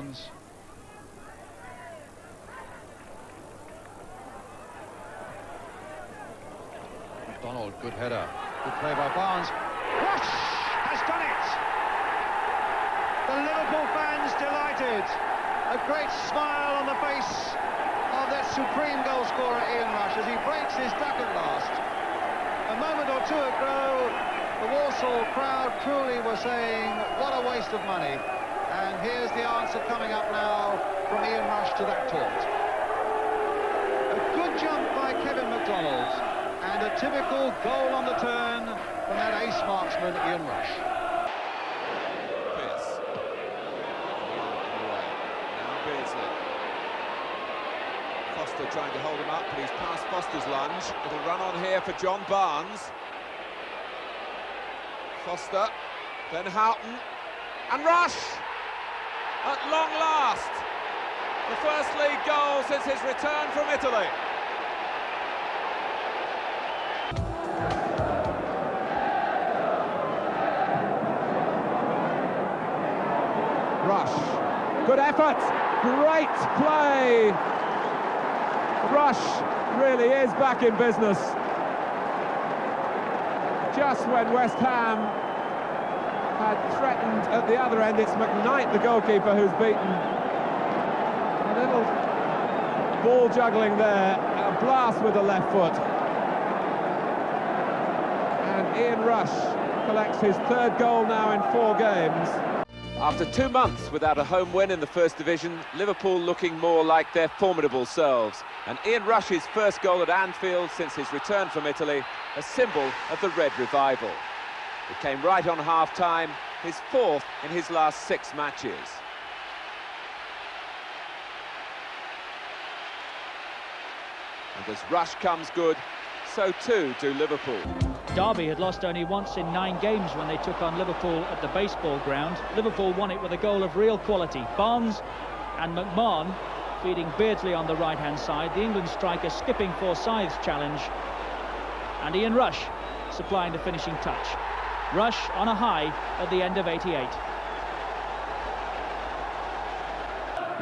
Barnes. McDonald, good header. Good play by Barnes. Rush has done it! The Liverpool fans delighted. A great smile on the face of that supreme goal scorer Ian Rush as he breaks his duck at last. A moment or two ago, the Walsall crowd truly were saying, what a waste of money. And here's the answer coming up now from Ian Rush to that taunt. A good jump by Kevin McDonald. And a typical goal on the turn from that ace marksman, Ian Rush. Pierce. Now Beardsley. Foster trying to hold him up, but he's past Foster's lunge. It'll run on here for John Barnes. Foster, then Houghton, and Rush! At long last! The first league goal since his return from Italy. Rush, good effort, great play. Rush really is back in business. Just when West Ham had threatened at the other end, it's McKnight, the goalkeeper, who's beaten. A little ball juggling there, a blast with the left foot. And Ian Rush collects his third goal now in 4 games. After 2 months without a home win in the First Division, Liverpool looking more like their formidable selves. And Ian Rush's first goal at Anfield since his return from Italy, a symbol of the Red Revival. It came right on half-time, his 4th in his last 6 matches. And as Rush comes good, so too do Liverpool. Derby had lost only once in 9 games when they took on Liverpool at the baseball ground. Liverpool won it with a goal of real quality. Barnes and McMahon feeding Beardsley on the right-hand side. The England striker skipping Forsyth's challenge. And Ian Rush supplying the finishing touch. Rush on a high at the end of 88.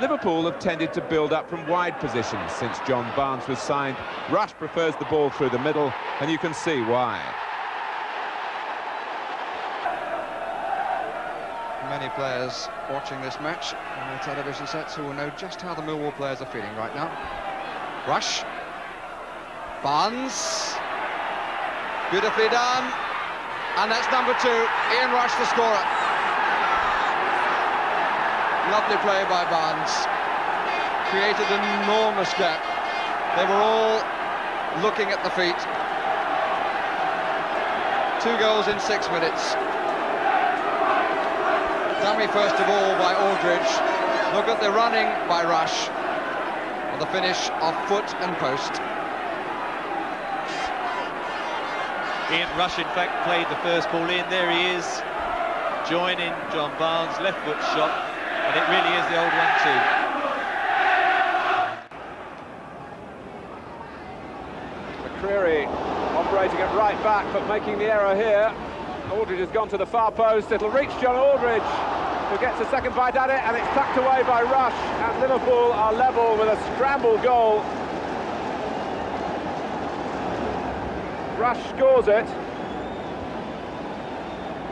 Liverpool have tended to build up from wide positions since John Barnes was signed. Rush prefers the ball through the middle, and you can see why. Many players watching this match on their television sets who will know just how the Millwall players are feeling right now. Rush. Barnes. Beautifully done. And that's number 2, Ian Rush, the scorer. Lovely play by Barnes. Created an enormous gap. They were all looking at the feet. 2 goals in 6 minutes. Dummy first of all by Aldridge. Look at the running by Rush. And the finish of foot and post. Ian Rush, in fact, played the first ball in. There he is, joining John Barnes, left foot shot, and it really is the old 1-2. McCreary operating at right back, but making the error here. Aldridge has gone to the far post. It'll reach John Aldridge, who gets a second bite at it, and it's tucked away by Rush, and Liverpool are level with a scramble goal. Rush scores it.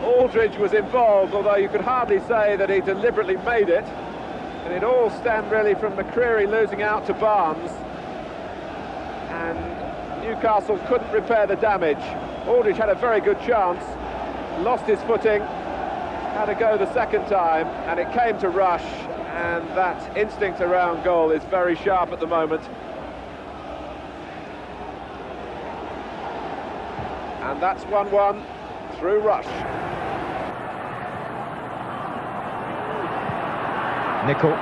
Aldridge was involved, although you could hardly say that he deliberately made it. And it all stemmed really from McCreary losing out to Barnes. And Newcastle couldn't repair the damage. Aldridge had a very good chance, lost his footing, had a go the second time, and it came to Rush. And that instinct around goal is very sharp at the moment. And that's 1-1 through Rush. Nickel.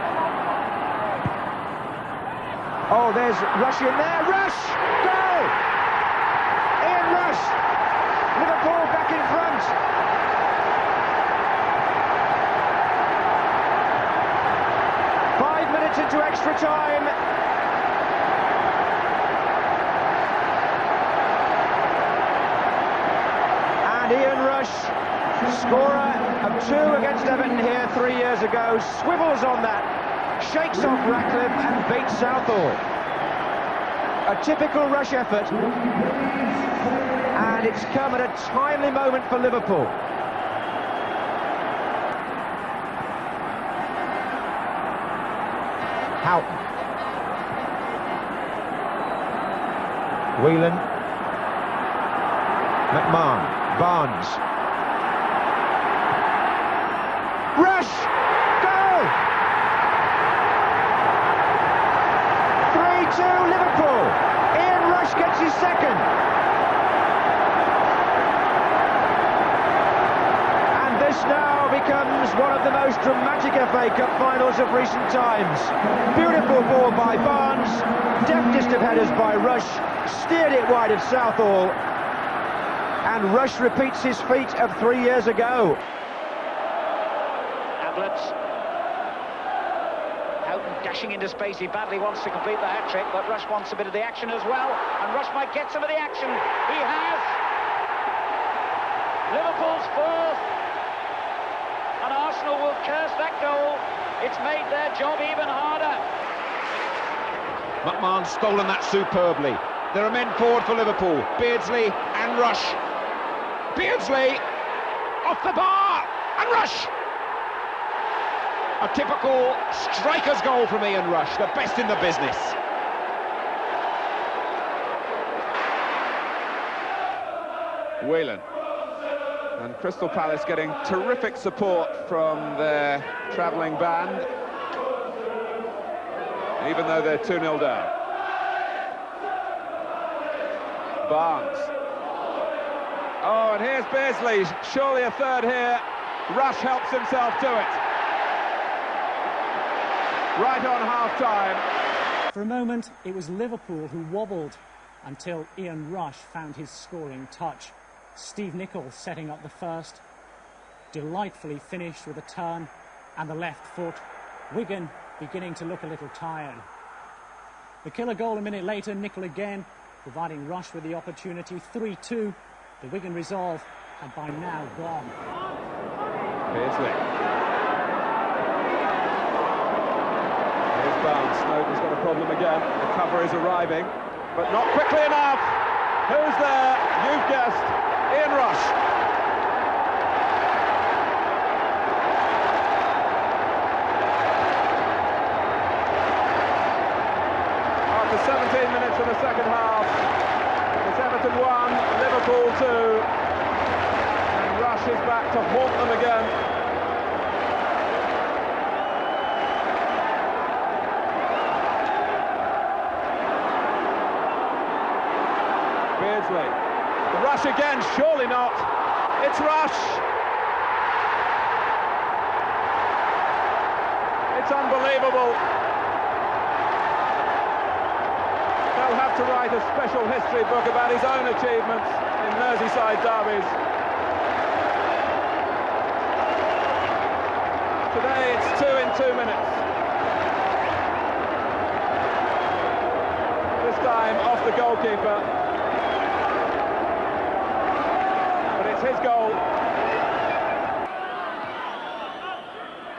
Oh, there's Rush in there. Rush! Goal! Ian Rush! Liverpool back in front. Five minutes into extra time. And Ian Rush, scorer of 2 against Everton here 3 years ago, swivels on that, shakes off Ratcliffe and beats Southall. A typical Rush effort, and it's come at a timely moment for Liverpool. Houghton. Whelan. McMahon. Barnes. Rush! Goal! 3-2 Liverpool. Ian Rush gets his second. And this now becomes one of the most dramatic FA Cup finals of recent times. Beautiful ball by Barnes, deftest of headers by Rush, steered it wide of Southall, and Rush repeats his feat of 3 years ago. Ablett. Houghton dashing into space, he badly wants to complete the hat-trick, but Rush wants a bit of the action as well, and Rush might get some of the action. He has! Liverpool's fourth! And Arsenal will curse that goal. It's made their job even harder. McMahon's stolen that superbly. There are men forward for Liverpool. Beardsley and Rush. Beardsley off the bar and Rush. A typical striker's goal from Ian Rush, the best in the business. Whelan. And Crystal Palace getting terrific support from their travelling band, even though they're 2-0 down. Barnes. Oh, and here's Beardsley, surely a third here. Rush helps himself to it. Right on half-time. For a moment, it was Liverpool who wobbled until Ian Rush found his scoring touch. Steve Nicol setting up the first, delightfully finished with a turn and the left foot. Wigan beginning to look a little tired. The killer goal a minute later, Nicol again, providing Rush with the opportunity. 3-2, the Wigan resolve had by now gone. Beardsley. Here's Barnes. Snowden's got a problem again. The cover is arriving, but not quickly enough. Who's there? You've guessed. Ian Rush. After 17 minutes of the second half, it's Everton 1, Liverpool 2, and Rush is back to haunt them again. Beardsley. Rush again, surely not. It's Rush. It's unbelievable. They'll have to write a special history book about his own achievements in Merseyside derbies. Today it's 2 in 2 minutes. This time off the goalkeeper. His goal.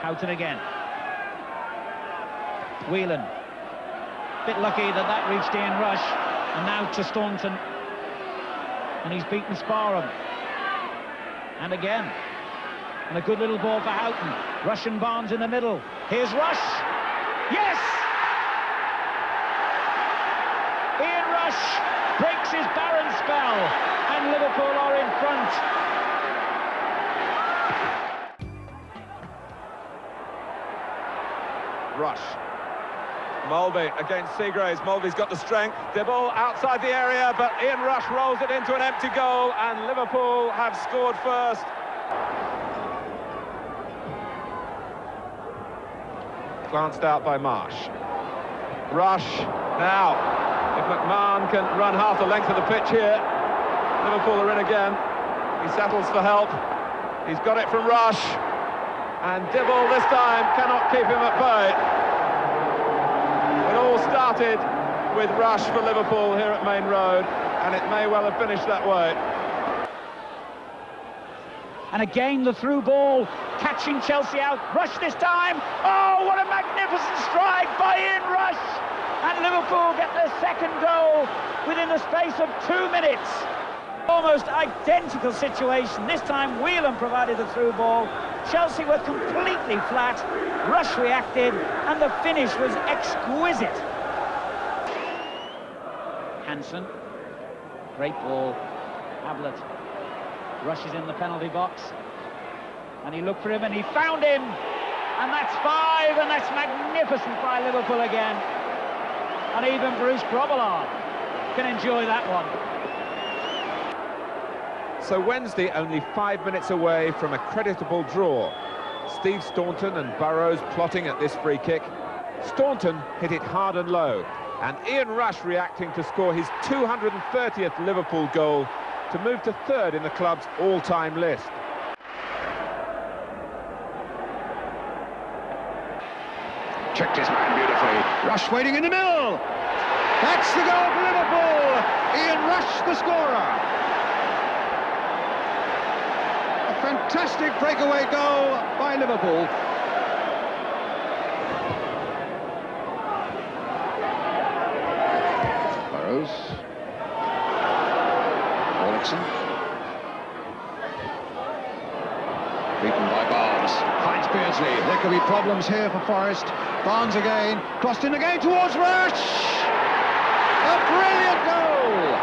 Houghton again. Whelan. Bit lucky that reached Ian Rush, and now to Staunton, and he's beaten Sparham. And again, and a good little ball for Houghton. Rush and Barnes in the middle. Here's Rush. Yes! Ian Rush breaks his barren spell, and Liverpool are in front. Rush. Mulvey against Seagraves. Mulvey's got the strength. Dibble outside the area, but Ian Rush rolls it into an empty goal, and Liverpool have scored first. Glanced out by Marsh. Rush now. If McMahon can run half the length of the pitch here, Liverpool are in again. He settles for help. He's got it from Rush. And Dibble this time cannot keep him at bay. It all started with Rush for Liverpool here at Main Road, and it may well have finished that way. And again, the through ball, catching Chelsea out. Rush this time. Oh, what a magnificent strike by Ian Rush. And Liverpool get their second goal within the space of 2 minutes. Almost identical situation. This time, Whelan provided the through ball. Chelsea were completely flat. Rush reacted, and the finish was exquisite. Hansen. Great ball. Ablett. Rush is in the penalty box, and he looked for him and he found him, and that's 5, and that's magnificent by Liverpool again. And even Bruce Grobbelaar can enjoy that one. So Wednesday only 5 minutes away from a creditable draw. Steve Staunton and Burrows plotting at this free kick. Staunton hit it hard and low, and Ian Rush reacting to score his 230th Liverpool goal to move to 3rd in the club's all-time list. Checked his man beautifully. Rush waiting in the middle. That's the goal for Liverpool. Ian Rush, the scorer. A fantastic breakaway goal by Liverpool. Burrows. Beaten by Barnes, finds Beardsley. There could be problems here for Forest. Barnes again, crossed in again towards Rush. A brilliant goal.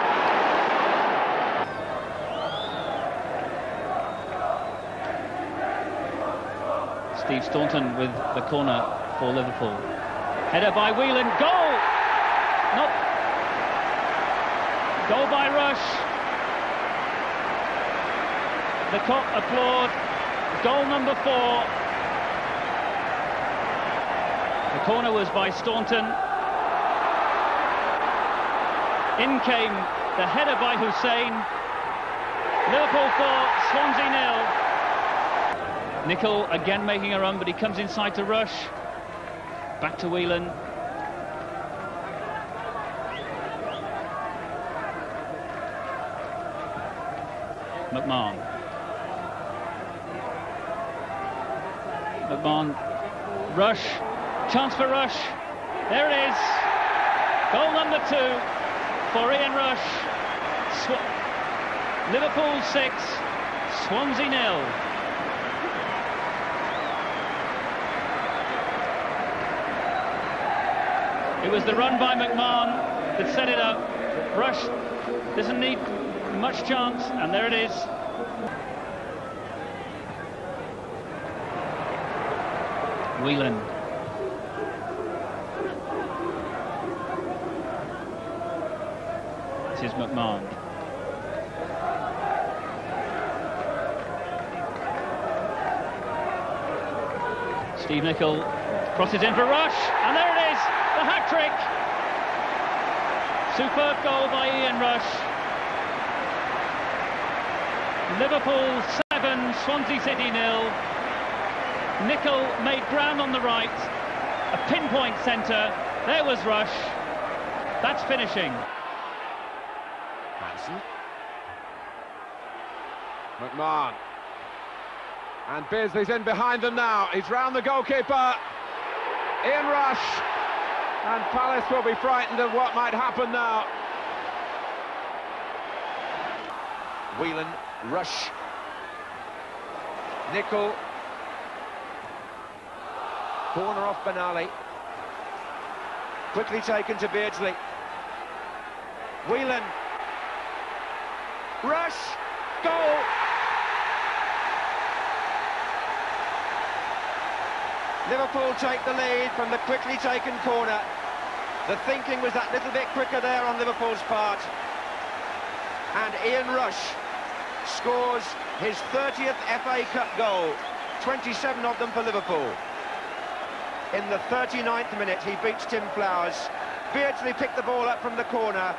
Steve Staunton with the corner for Liverpool. Header by Whelan, goal! Nope. Goal by Rush. The Kop applaud. Goal number 4. The corner was by Staunton. In came the header by Hussein. Liverpool 4, Swansea 0. Nicol again making a run, but he comes inside to Rush. Back to Whelan. McMahon. Rush, chance for Rush, there it is, goal number 2 for Ian Rush. Liverpool 6, Swansea 0. It was the run by McMahon that set it up. Rush doesn't need much chance, and there it is. Whelan. This is McMahon. Steve Nicol crosses in for Rush, and there it is, the hat-trick. Superb goal by Ian Rush. Liverpool 7, Swansea City 0. Nicol made ground on the right, a pinpoint centre. There was Rush. That's finishing. Hansen. McMahon. And Beardsley's in behind them now. He's round the goalkeeper. Ian Rush. And Palace will be frightened of what might happen now. Whelan, Rush. Nicol. Corner off Benali. Quickly taken to Beardsley. Whelan. Rush. Goal. Liverpool take the lead from the quickly taken corner. The thinking was that little bit quicker there on Liverpool's part. And Ian Rush scores his 30th FA Cup goal. 27 of them for Liverpool. In the 39th minute, he beats Tim Flowers. Beardsley picked the ball up from the corner,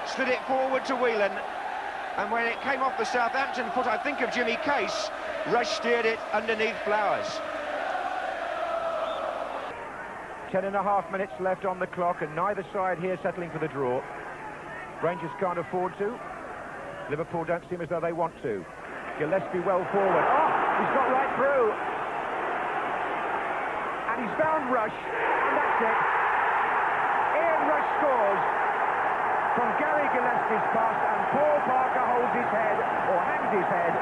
slid it forward to Whelan, and when it came off the Southampton foot, I think of Jimmy Case, Rush steered it underneath Flowers. 10.5 minutes left on the clock, and neither side here settling for the draw. Rangers can't afford to. Liverpool don't seem as though they want to. Gillespie well forward. Oh, he's got right through. And he's found Rush, and that's it. Ian Rush scores from Gary Gillespie's pass, and Paul Parker holds his head, or hangs his head,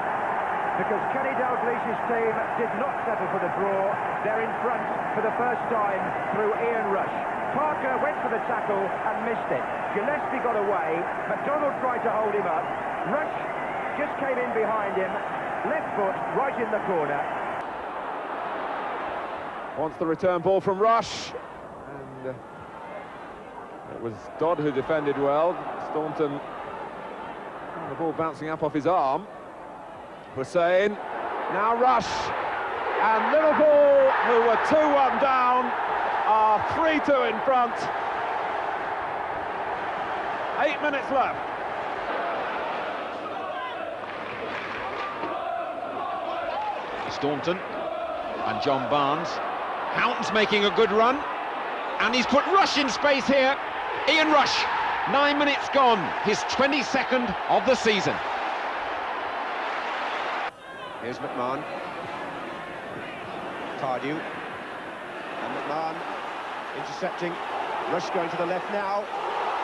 because Kenny Dalglish's team did not settle for the draw. They're in front for the first time through Ian Rush. Parker went for the tackle and missed it. Gillespie got away. McDonald tried to hold him up. Rush just came in behind him. Left foot right in the corner. Wants the return ball from Rush. And it was Dodd who defended well. Staunton, the ball bouncing up off his arm. Hussein, now Rush, and Liverpool, who were 2-1 down, are 3-2 in front. 8 minutes left. Staunton and John Barnes. Houghton's making a good run, and he's put Rush in space here. Ian Rush, 9 minutes gone, his 22nd of the season. Here's McMahon. Cardew. And McMahon intercepting. Rush going to the left now.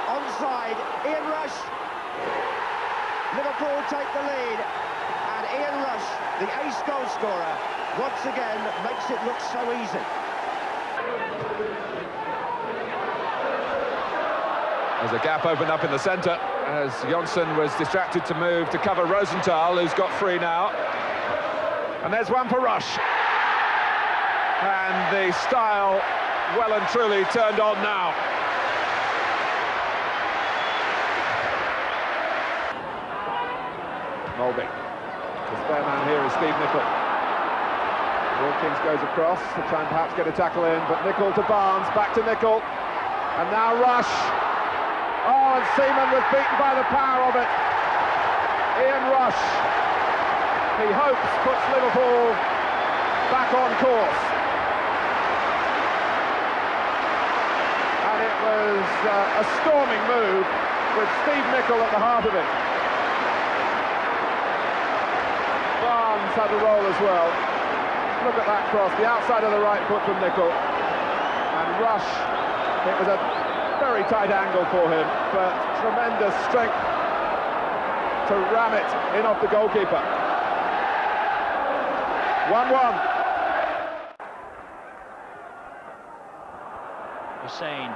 Onside, Ian Rush. Liverpool take the lead. And Ian Rush, the ace goal scorer, once again makes it look so easy. There's a gap opened up in the centre as Jonsson was distracted to move to cover Rosenthal, who's got free now. And there's one for Rush. And the style well and truly turned on now. Mulvey. The spare man here is Steve Nicol. Wilkins goes across to try and perhaps get a tackle in, but Nicol to Barnes, back to Nicol. And now Rush. Oh, and Seaman was beaten by the power of it. Ian Rush, he hopes, puts Liverpool back on course. And it was a storming move with Steve Nicol at the heart of it. Barnes had a roll as well. Look at that cross, the outside of the right foot from Nicol. And Rush, it was a very tight angle for him, but tremendous strength to ram it in off the goalkeeper. 1-1. Hussein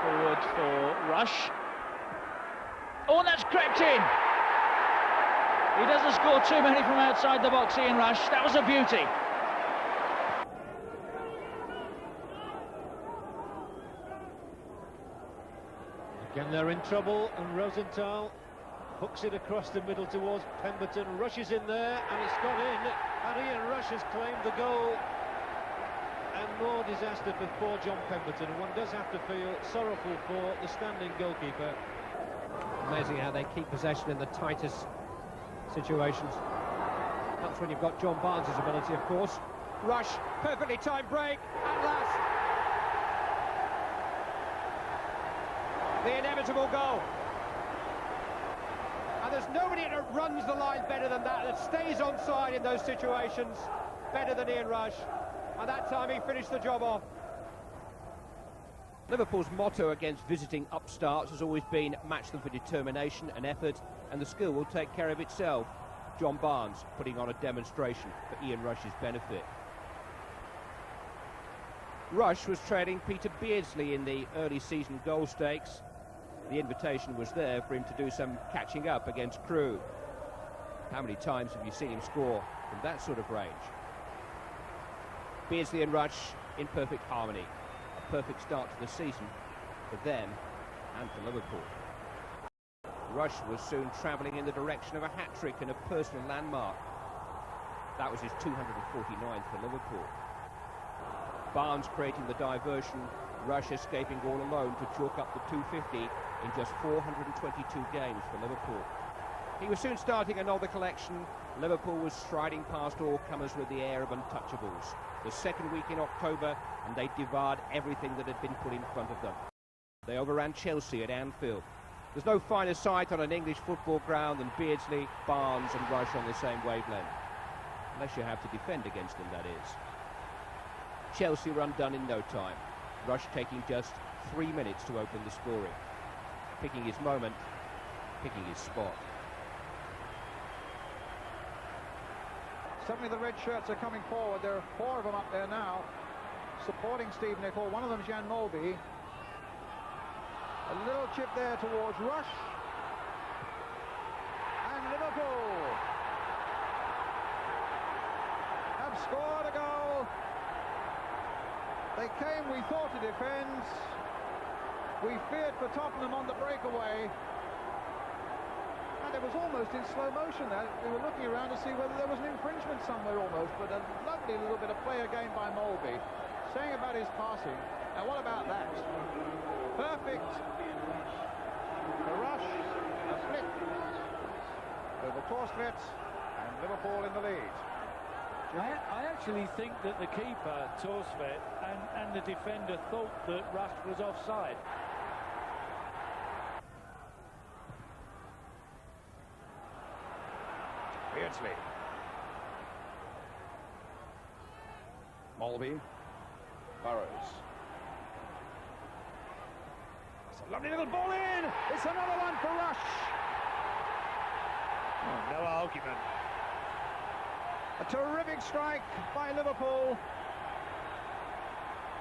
forward for Rush. Oh, and that's crept in. He doesn't score too many from outside the box, Ian Rush. That was a beauty. Again, they're in trouble, and Rosenthal hooks it across the middle towards Pemberton. Rushes in there, and it's gone in. And Ian Rush has claimed the goal. And more disaster for poor John Pemberton. And one does have to feel sorrowful for the standing goalkeeper. Amazing how they keep possession in the tightest situations. That's when you've got John Barnes' ability, of course. Rush, perfectly timed break, at last. The inevitable goal. And there's nobody that runs the line better than that stays onside in those situations better than Ian Rush. And that time he finished the job off. Liverpool's motto against visiting upstarts has always been match them for determination and effort, and the skill will take care of itself. John Barnes putting on a demonstration for Ian Rush's benefit. Rush was trailing Peter Beardsley in the early season goal stakes. The invitation was there for him to do some catching up against Crewe. How many times have you seen him score from that sort of range? Beardsley and Rush in perfect harmony. A perfect start to the season for them and for Liverpool. Rush was soon travelling in the direction of a hat-trick and a personal landmark. That was his 249th for Liverpool. Barnes creating the diversion, Rush escaping all alone to chalk up the 250 in just 422 games for Liverpool. He was soon starting another collection. Liverpool was striding past all comers with the air of untouchables. The second week in October, and they devoured everything that had been put in front of them. They overran Chelsea at Anfield. There's no finer sight on an English football ground than Beardsley, Barnes and Rush on the same wavelength. Unless you have to defend against them, that is. Chelsea were undone in no time. Rush taking just 3 minutes to open the scoring. Picking his moment, picking his spot. Suddenly the red shirts are coming forward. There are 4 of them up there now, supporting Steve Nicol. One of them is Jan Molby. A little chip there towards Rush. And Liverpool have scored a goal. They came, we thought, to defend. We feared for Tottenham on the breakaway. And it was almost in slow motion there. We were looking around to see whether there was an infringement somewhere almost, but a lovely little bit of play again by Molby. Saying about his passing. Now what about that? Perfect. The Rush, a flick over Torstvedt, and Liverpool in the lead. I actually think that the keeper, Torstvedt, and the defender thought that Rush was offside. Beardsley. Molby. Burrows. It's a lovely little ball in. It's another one for Rush. Oh, no argument. A terrific strike by Liverpool.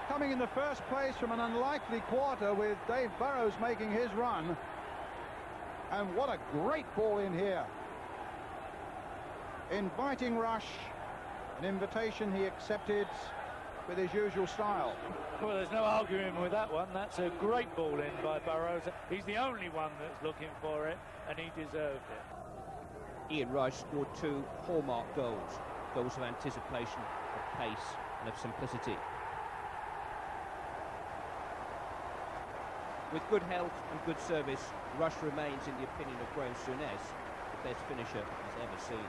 Coming in the first place from an unlikely quarter with Dave Burrows making his run. And what a great ball in here. Inviting Rush, an invitation he accepted with his usual style. Well, there's no arguing with that one. That's a great ball in by Burrows. He's the only one that's looking for it, and he deserved it. Ian Rush scored 2 hallmark goals. Goals of anticipation, of pace and of simplicity. With good health and good service, Rush remains, in the opinion of Graham Souness, the best finisher he's ever seen.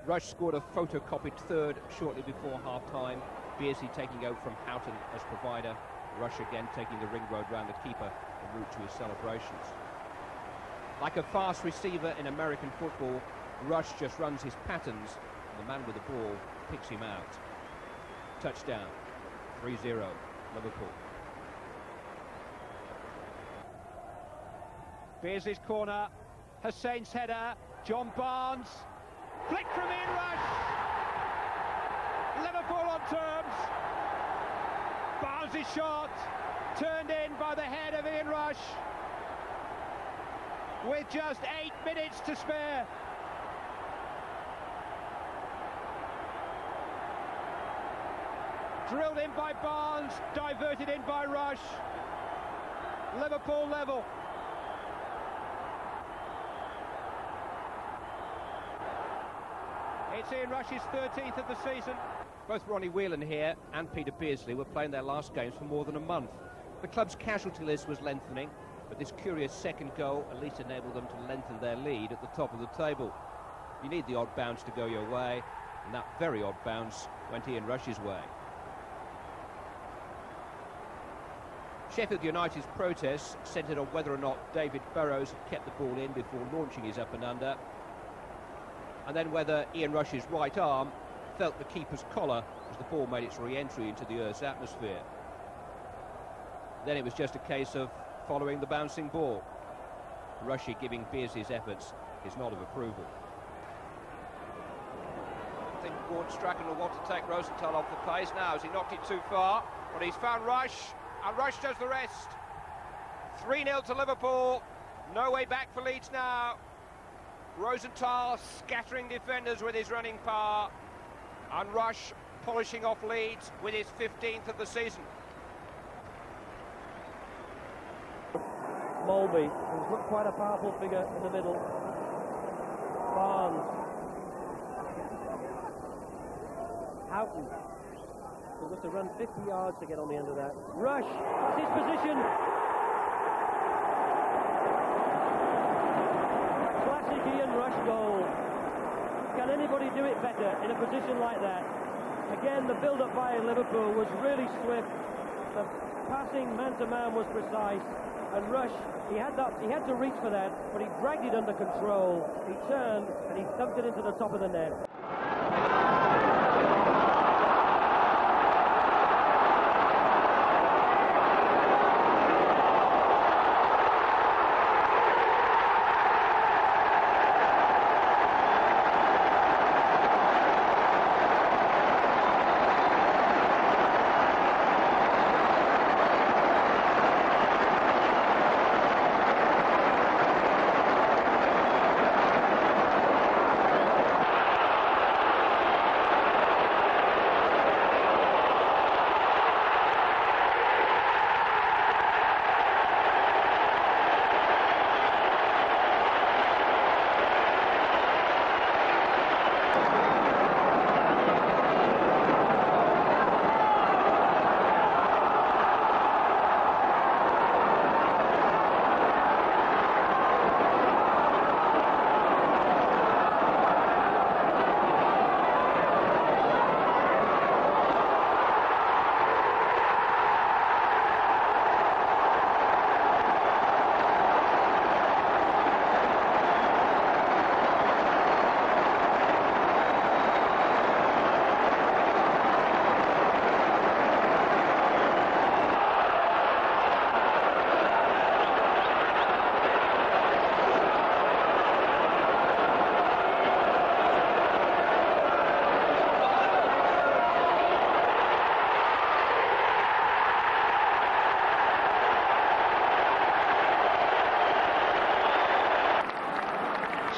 Rush scored a photocopied third shortly before half-time. Beardsley taking over from Houghton as provider. Rush again taking the ring road round the keeper en route to his celebrations. Like a fast receiver in American football, Rush just runs his patterns, and the man with the ball picks him out. Touchdown, 3-0, Liverpool. Beardsley's corner, Hussein's header, John Barnes, flick from Ian Rush, Liverpool on terms, Barnes' shot, turned in by the head of Ian Rush, with just 8 minutes to spare. Drilled in by Barnes, diverted in by Rush, Liverpool level. It's Ian Rush's 13th of the season. Both Ronnie Whelan here and Peter Beardsley were playing their last games for more than a month. The club's casualty list was lengthening, but this curious second goal at least enabled them to lengthen their lead at the top of the table. You need the odd bounce to go your way, and that very odd bounce went Ian Rush's way. Sheffield United's protests centred on whether or not David Burrows had kept the ball in before launching his up and under, and then whether Ian Rush's right arm felt the keeper's collar as the ball made its re-entry into the Earth's atmosphere. Then it was just a case of following the bouncing ball. Rushie giving Beardsley's efforts his nod of approval. I think Gordon Strachan will want to take Rosenthal off the pace now. Has he knocked it too far? Well, he's found Rush, and Rush does the rest. 3-0 to Liverpool. No way back for Leeds now. Rosenthal scattering defenders with his running power, and Rush polishing off Leeds with his 15th of the season. Molby, who's looked quite a powerful figure in the middle. Barnes. Houghton. He'll have to run 50 yards to get on the end of that. Rush, that's his position. Classic Ian Rush goal. Can anybody do it better in a position like that? Again, the build-up by Liverpool was really swift. The passing man-to-man was precise, and Rush, he had to reach for that, but he dragged it under control. He turned and he dumped it into the top of the net.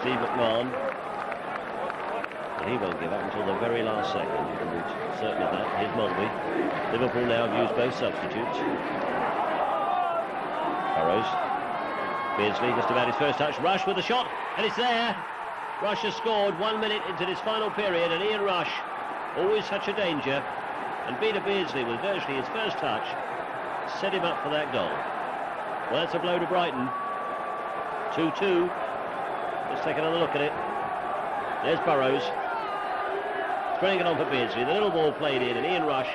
Steve McMahon, and he won't give up until the very last second. You can be certain of that. Here's Mulvey. Liverpool now have used both substitutes. Burrows. Beardsley just about his first touch. Rush with the shot, and it's there. Rush has scored 1 minute into this final period, and Ian Rush, always such a danger, and Peter Beardsley with virtually his first touch, set him up for that goal. Well, that's a blow to Brighton. 2-2. Let's take another look at it. There's Burrows. Throwing it on for Beardsley. The little ball played in, and Ian Rush,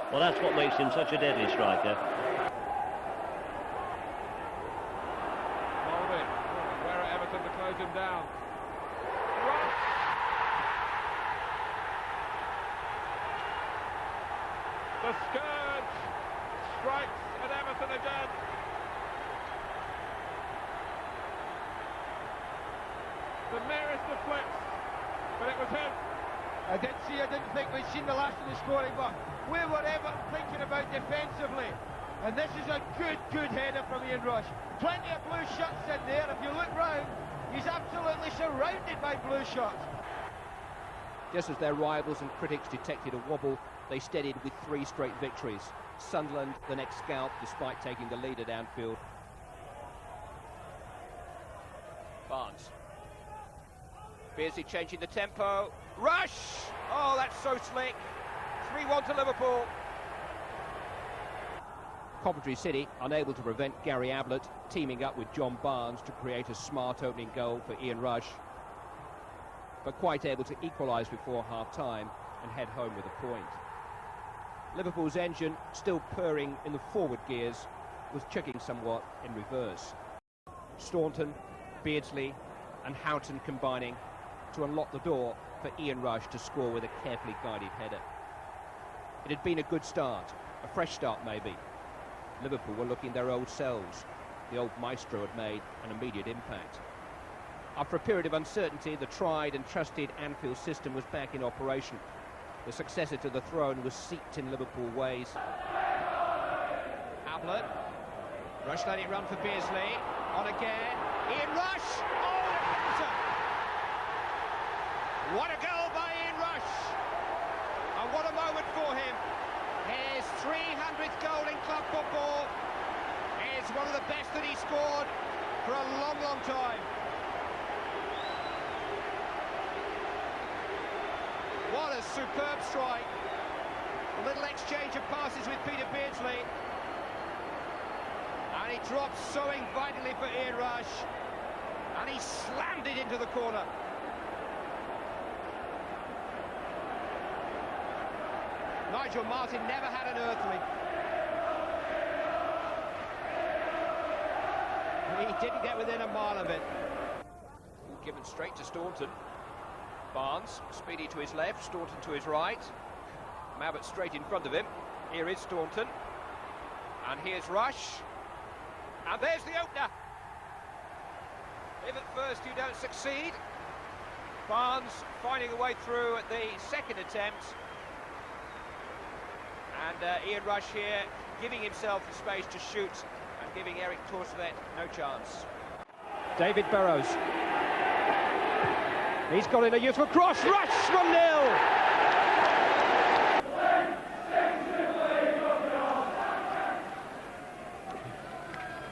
well, that's what makes him such a deadly striker. Mulvey, where are Everton to close him down? Rush! The scourge strikes at Everton again. The merest of flips, but it was him. I didn't think we'd seen the last of the scoring, but we were ever thinking about defensively. And this is a good header from Ian Rush. Plenty of blue shots in there. If you look round, he's absolutely surrounded by blue shots. Just as their rivals and critics detected a wobble, they steadied with 3 straight victories. Sunderland, the next scalp, despite taking the lead at Anfield. Barnes. Beardsley changing the tempo. Rush! Oh, that's so slick. 3-1 to Liverpool. Coventry City unable to prevent Gary Ablett teaming up with John Barnes to create a smart opening goal for Ian Rush, but quite able to equalise before half-time and head home with a point. Liverpool's engine, still purring in the forward gears, was chugging somewhat in reverse. Staunton, Beardsley and Houghton combining to unlock the door for Ian Rush to score with a carefully guided header. It had been a good start, a fresh start maybe. Liverpool were looking their old selves. The old maestro had made an immediate impact. After a period of uncertainty, the tried and trusted Anfield system was back in operation. The successor to the throne was seeped in Liverpool ways. Ablett. Rush let it run for Beardsley. On again. Ian Rush! Oh, what a goal by Ian Rush! And what a moment for him. His 300th goal in club football is one of the best that he scored for a long time. What a superb strike. A little exchange of passes with Peter Beardsley. And he drops sowing vitally for Ian Rush. And he slammed it into the corner. Nigel Martin never had an earthly. He didn't get within a mile of it. Given straight to Staunton. Barnes, speedy to his left, Staunton to his right. Mabbott straight in front of him. Here is Staunton. And here's Rush. And there's the opener. If at first you don't succeed, Barnes finding a way through at the second attempt. And Ian Rush here giving himself the space to shoot and giving Eric Torstvedt no chance. David Burrows. He's got in a useful cross. Rush 1-0.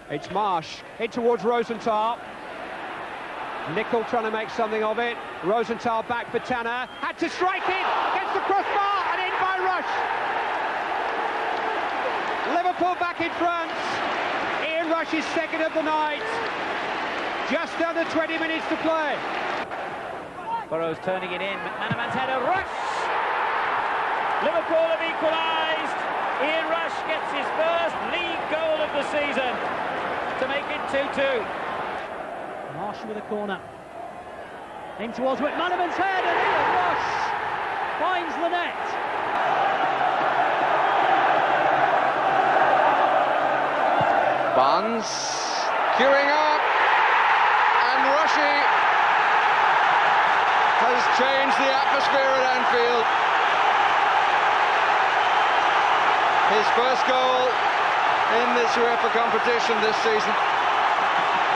It's Marsh in towards Rosenthal. Nicol trying to make something of it. Rosenthal back for Tanner. Had to strike it against the crossbar and in by Rush. Liverpool back in front. Ian Rush is second of the night. Just under 20 minutes to play. Burrows turning it in. McManaman's header. Rush! Liverpool have equalised. Ian Rush gets his first league goal of the season to make it 2-2. Marsh with a corner. In towards McManaman's head, and Ian Rush finds the net. Barnes queuing up, and Rushie has changed the atmosphere at Anfield. His first goal in this UEFA competition this season.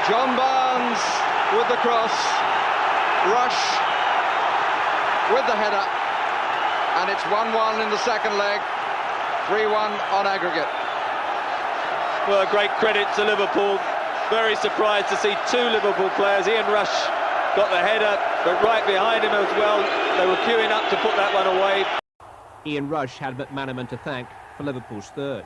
John Barnes with the cross, Rush with the header, and it's 1-1 in the second leg, 3-1 on aggregate. Well, great credit to Liverpool. Very surprised to see two Liverpool players. Ian Rush got the header, but right behind him as well, they were queuing up to put that one away. Ian Rush had McManaman to thank for Liverpool's third.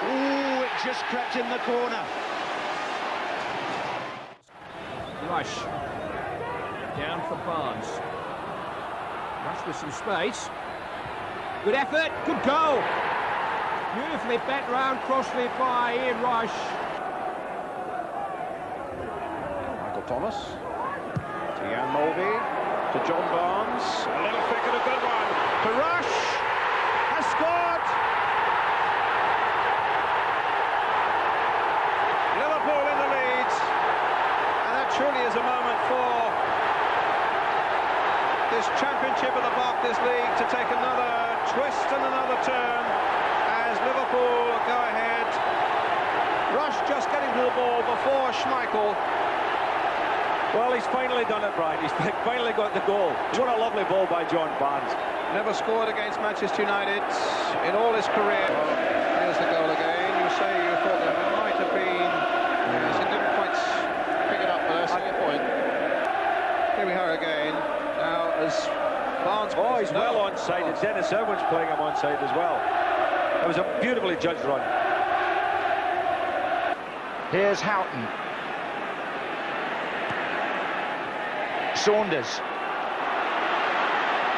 Ooh, it just crept in the corner. Rush down for Barnes. Rush with some space. Good effort, good goal. Beautifully bent round, crossly by Ian Rush. Michael Thomas to Jan Mulvey to John Barnes. A little thick and a good one to Rush. Has scored. Liverpool in the lead, and that truly is a moment for this championship of the Barclays League to take another twist and another turn as Liverpool go ahead. Rush just getting to the ball before Schmeichel. Well, he's finally done it, Brian. He's finally got the goal. What a lovely ball by John Barnes. Never scored against Manchester United in all his career. Here's the goal again. You say you thought there might have been... Yes, he didn't quite pick it up, but I see your point. Here we are again. Now, as Barnes... Oh, he's well onside, and Dennis Irwin's playing him onside as well. It was a beautifully judged run. Here's Houghton. Saunders.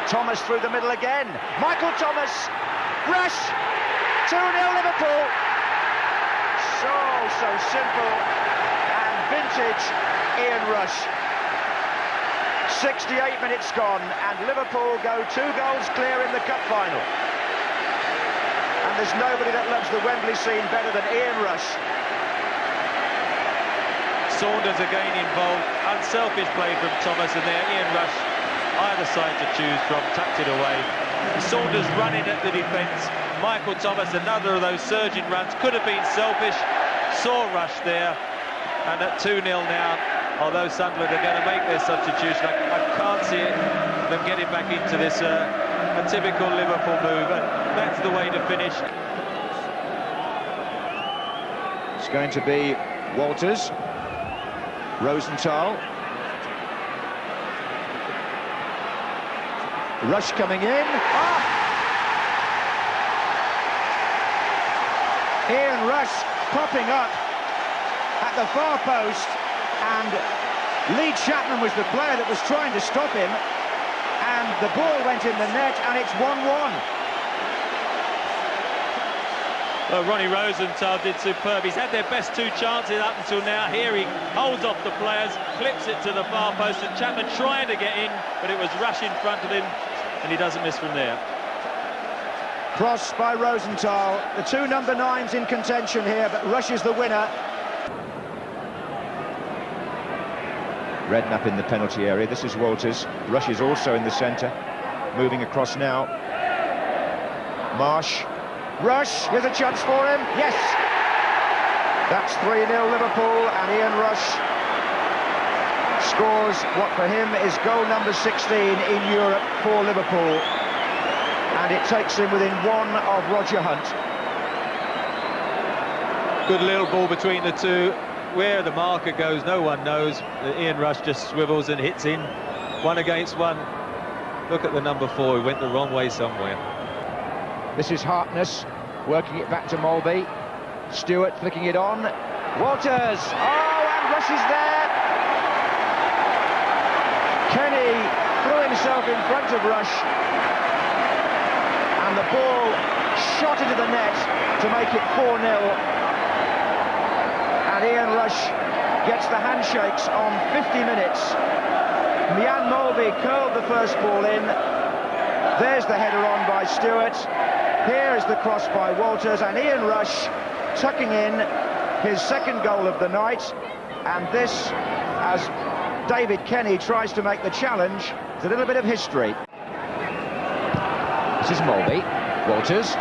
Thomas through the middle again. Michael Thomas. Rush. 2-0 Liverpool. So simple. And vintage Ian Rush. 68 minutes gone, and Liverpool go 2 goals clear in the cup final. And there's nobody that loves the Wembley scene better than Ian Rush. Saunders again involved. Unselfish play from Thomas, and there Ian Rush, either side to choose from, tucked it away. Saunders running at the defence. Michael Thomas, another of those surging runs, could have been selfish. Saw Rush there, and at 2-0 now. Although Sunderland are going to make their substitution, I can't see them getting back into this a typical Liverpool move, and that's the way to finish. It's going to be Walters, Rosenthal, Rush coming in. Ian Rush popping up at the far post, and Lee Chapman was the player that was trying to stop him, and the ball went in the net, and it's 1-1. Well, Ronnie Rosenthal did superb. He's had their best two chances up until now. Here he holds off the players, clips it to the far post, and Chapman trying to get in, but it was Rush in front of him, and he doesn't miss from there. Cross by Rosenthal. The two number 9s in contention here, but Rush is the winner. Redknapp in the penalty area. This is Walters. Rush is also in the centre. Moving across now. Marsh. Rush, here's a chance for him. Yes! That's 3-0 Liverpool, and Ian Rush scores what for him is goal number 16 in Europe for Liverpool. And it takes him within 1 of Roger Hunt. Good little ball between the two. Where the marker goes, no one knows. Ian Rush just swivels and hits in. 1 against 1. Look at the number 4, he went the wrong way somewhere. This is Harkness, working it back to Mulby. Stewart flicking it on. Walters! Oh, and Rush is there! Kenny threw himself in front of Rush. And the ball shot into the net to make it 4-0. And Ian Rush gets the handshakes on 50 minutes. Mian Mulvey curled the first ball in. There's the header on by Stewart. Here is the cross by Walters, and Ian Rush tucking in his second goal of the night. And this, as David Kenny tries to make the challenge, is a little bit of history. This is Mulvey. Walters.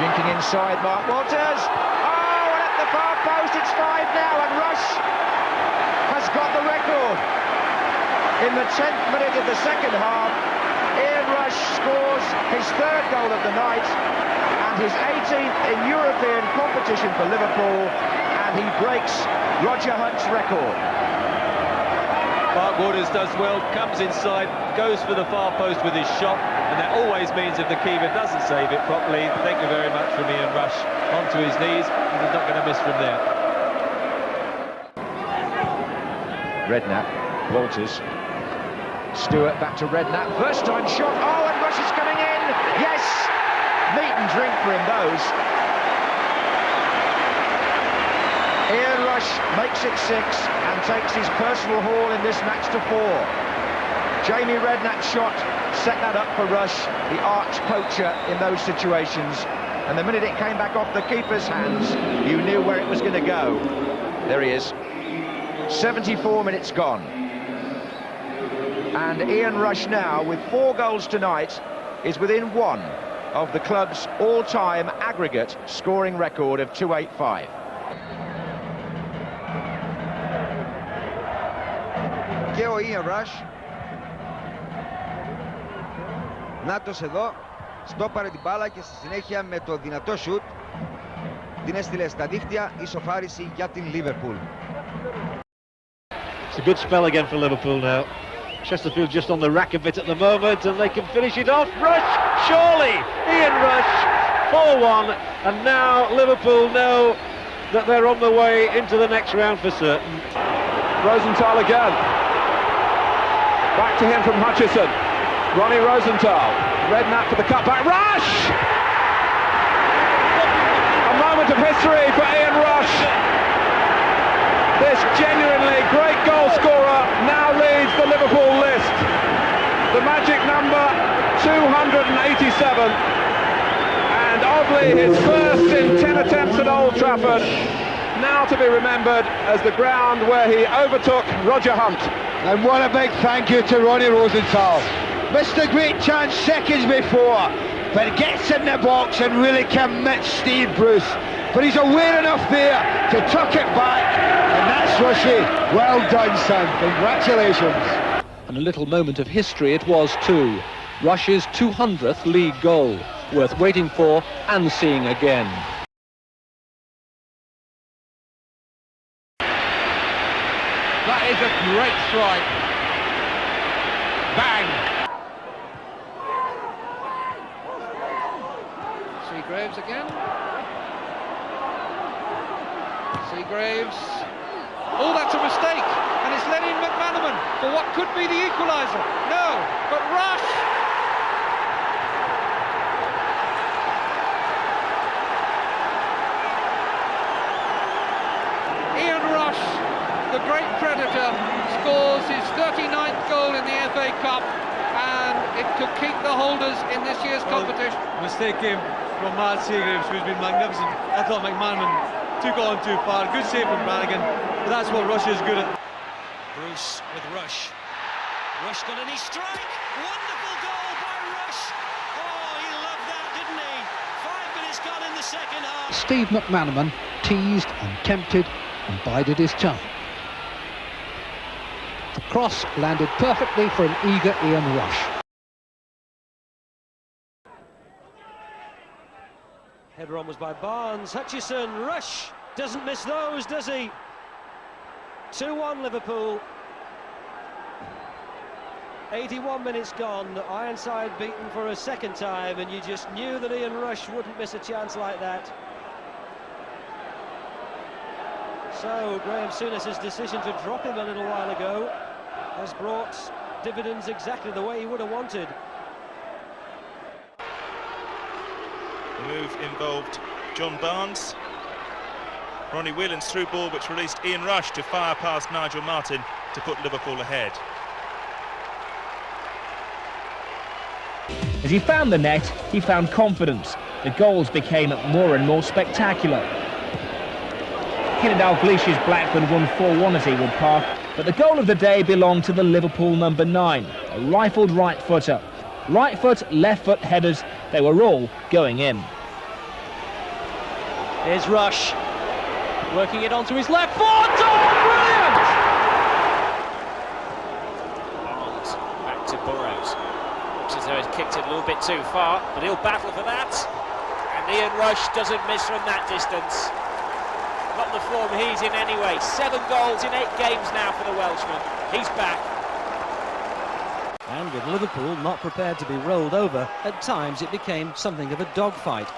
Jinking inside, Mark Walters. Oh, and at the far post, it's 5 now, and Rush has got the record. In the 10th minute of the second half, Ian Rush scores his 3rd goal of the night and his 18th in European competition for Liverpool, and he breaks Roger Hunt's record. Mark Waters does well, comes inside, goes for the far post with his shot, and that always means if the keeper doesn't save it properly, thank you very much from Ian Rush, onto his knees, and he's not going to miss from there. Redknapp, Walters. Stewart back to Redknapp, first time shot, oh, and Rush is coming in, yes! Meat and drink for him, those. Ian Rush makes it 6 and takes his personal haul in this match to 4. Jamie Redknapp's shot set that up for Rush, the arch poacher in those situations. And the minute it came back off the keeper's hands, you knew where it was going to go. There he is. 74 minutes gone. And Ian Rush now, with 4 goals tonight, is within 1 of the club's all-time aggregate scoring record of 285. Και ο Ian Rush. Νάτος εδώ, στόπαρε την μπάλα και στη συνέχεια με το δυνατό σουτ την έστειλε στα δίχτυα, ισοφάριση για την Liverpool. It's a good spell again for Liverpool now. Chesterfield just on the rack a bit at the moment, and they can finish it off. Rush, surely! Ian Rush, 4-1, and now Liverpool know that they're on the way into the next round for certain. Rosenthal again. Back to him from Hutchison. Ronnie Rosenthal. Redknapp for the cutback. Rush! A moment of history for Ian Rush. This genuinely great goal scorer now leads the Liverpool list. The magic number 287. And oddly his first in 10 attempts at Old Trafford. Now to be remembered as the ground where he overtook Roger Hunt. And what a big thank you to Ronnie Rosenthal. Missed a great chance seconds before, but gets in the box and really commits Steve Bruce. But he's aware enough there to tuck it back, and that's Rushie. Well done, son. Congratulations. And a little moment of history it was too. Rush's 200th league goal, worth waiting for and seeing again. That is a great strike. Bang! Seagraves again. Seagraves. Oh, that's a mistake. And it's let in McManaman for what could be the equaliser. No, but Rush. the great Predator scores his 39th goal in the FA Cup, and it could keep the holders in this year's competition. Mistake came from Matt Seagraves, who's been magnificent. I thought McManaman took it on too far. Good save from Brannigan, but that's what Rush is good at. Bruce with Rush. Rush got any strike. Wonderful goal by Rush. Oh, he loved that, didn't he? 5 minutes gone in the second half. Steve McManaman teased and tempted and bided his time. The cross landed perfectly for an eager Ian Rush. Header on was by Barnes. Hutchison, Rush doesn't miss those, does he? 2-1 Liverpool. 81 minutes gone. Ironside beaten for a second time, and you just knew that Ian Rush wouldn't miss a chance like that. So Graham Souness's decision to drop him a little while ago has brought dividends exactly the way he would have wanted. The move involved John Barnes. Ronnie Whelan's through ball which released Ian Rush to fire past Nigel Martin to put Liverpool ahead. As he found the net, he found confidence. The goals became more and more spectacular. Kenneth Dalglish's Blackburn won 4-1 at Ewood Park, but the goal of the day belonged to the Liverpool number 9, a rifled right-footer. Right foot, left foot headers, they were all going in. Here's Rush, working it onto his left foot. Oh, brilliant! Barnes back to Burrows. Looks as though he's kicked it a little bit too far, but he'll battle for that. And Ian Rush doesn't miss from that distance. Not the form he's in anyway. 7 goals in 8 games now for the Welshman. He's back. And with Liverpool not prepared to be rolled over, at times it became something of a dogfight.